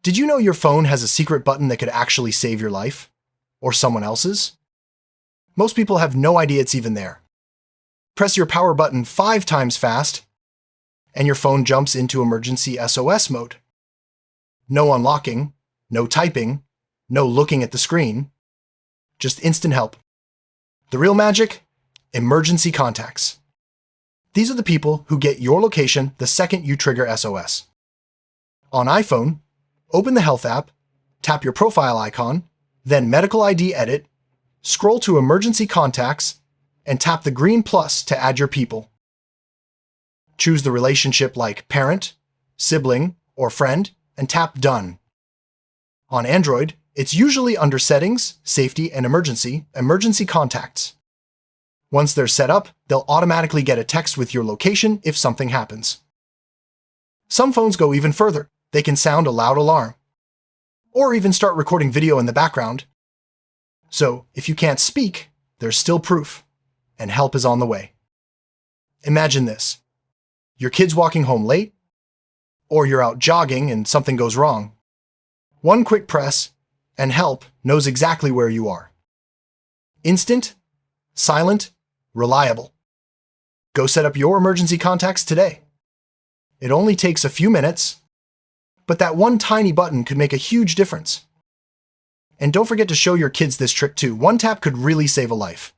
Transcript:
Did you know your phone has a secret button that could actually save your life? Or someone else's? Most people have no idea it's even there. Press your power button 5 times fast, and your phone jumps into emergency SOS mode. No unlocking, no typing, no looking at the screen, just instant help. The real magic? Emergency contacts. These are the people who get your location the second you trigger SOS. On iPhone, open the Health app, tap your profile icon, then Medical ID Edit, scroll to Emergency Contacts, and tap the green plus to add your people. Choose the relationship like parent, sibling, or friend, and tap Done. On Android, it's usually under Settings, Safety, and Emergency Contacts. Once they're set up, they'll automatically get a text with your location if something happens. Some phones go even further. They can sound a loud alarm, or even start recording video in the background. So if you can't speak, there's still proof, and help is on the way. Imagine this. Your kid's walking home late, or you're out jogging and something goes wrong. One quick press, and help knows exactly where you are. Instant, silent, reliable. Go set up your emergency contacts today. It only takes a few minutes, but that one tiny button could make a huge difference. And don't forget to show your kids this trick too. One tap could really save a life.